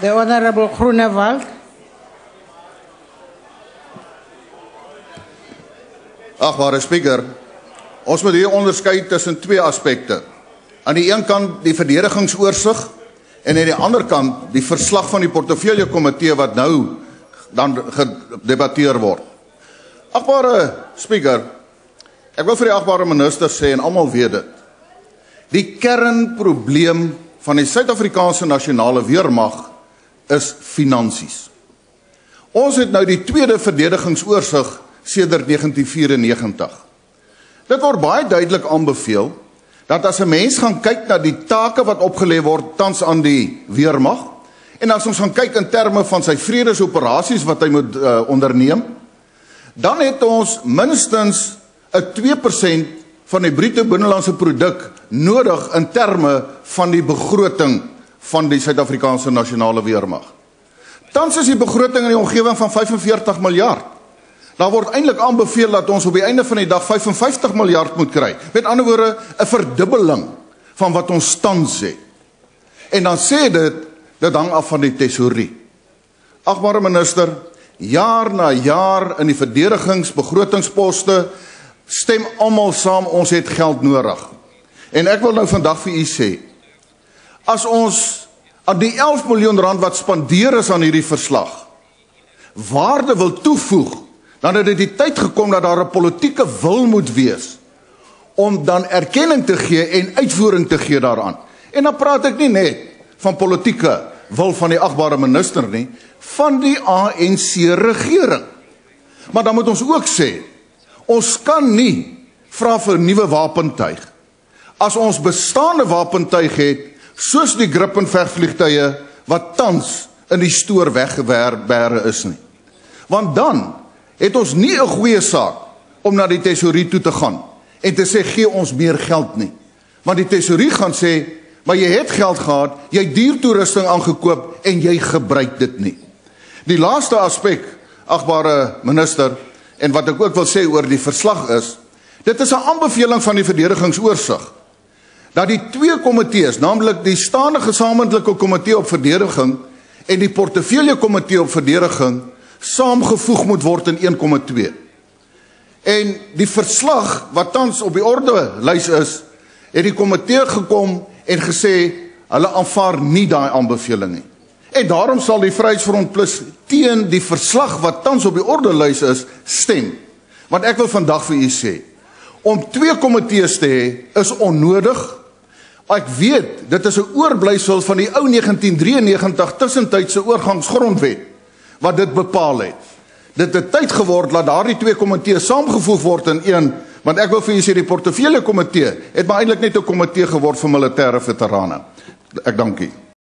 The Honorable Groenewald. Agbare Speaker, ons moet hier onderskei tussen twee aspekte. Aan die een kant die verdedigingsoorsig en aan die ander kant die verslag van die portefeulje komitee wat nou dan gedebatteer word. Agbare Speaker, ek wil vir die agbare minister sê en almal weet dit. Die kernprobleem van die Suid-Afrikaanse nasionale weermag is finansies. Ons het nou die tweede verdedigingsoorsig sedert 1994. Dit word baie duidelik aanbeveel dat as 'n mens gaan kyk na die take wat opgelê word tans aan die weermag en as ons gaan kyk in terme van sy vredesoperasies wat hy moet onderneem, dan het ons minstens 'n 2% van die bruto binnelandse produk nodig in terme van die begroting van die Suid-Afrikaanse nasionale weermag. Tans is die begroting in die omgewing van 45 miljard. Daar word eintlik aanbeveel dat ons op die einde van die dag 55 miljard moet kry. Met ander woorde, 'n verdubbeling van wat ons tans het. En dan sê dit hang af van die tesourie. Agbare minister, jaar na jaar in die verdedigingsbegrotingsposte stem almal saam, ons het geld nodig. En ek wil nou vandag vir u sê, as ons aan die 11 miljoen rand wat spandeer is aan hierdie verslag, waarde wil toevoeg, dan het dit die tyd gekom dat daar 'n politieke wil moet wees, om dan erkenning te gee en uitvoering te gee daaraan. En dan praat ek nie net van politieke wil van die agbare minister nie, van die ANC regering. Maar dan moet ons ook sê, ons kan nie vra vir nuwe wapentuig, as ons bestaande wapentuig het, soos die Gripen vegvliegtuie, wat tans in die stoor weggewerbe is nie. Want dan het ons nie 'n goeie saak om na die tesourie toe te gaan en te sê, gee ons meer geld nie. Want die tesourie gaan sê, maar jy het geld gehad, jy het duur toerusting aangekoop en jy gebruik dit nie. Die laaste aspek, agbare minister, en wat ek ook wil sê oor die verslag is, dit is 'n aanbeveling van die verdedigingsoorsig, dat die twee komitees, naamlik die staande gesamentlike komitee op verdediging en die portefeulje komitee op verdediging, saamgevoeg moet word in 1,2. En die verslag wat tans op die ordelys is, het die komitee gekom en gesê, hulle aanvaar nie daai aanbeveling nie. En daarom sal die Vryheidsfront Plus teen die verslag wat tans op die ordelys is, stem. Want ek wil vandag vir u sê, om twee komitees te hê, is onnodig. Ek weet, dit is 'n oorblysel van die ou 1993 tussentydse oorgangsgrondwet, wat dit bepaal het. Dit het tyd geword dat daardie twee komitees saamgevoeg word in een, want ek wil vir u sê, die portefeulje komitee het maar eintlik net 'n komitee geword vir militêre veterane. Ek dank u.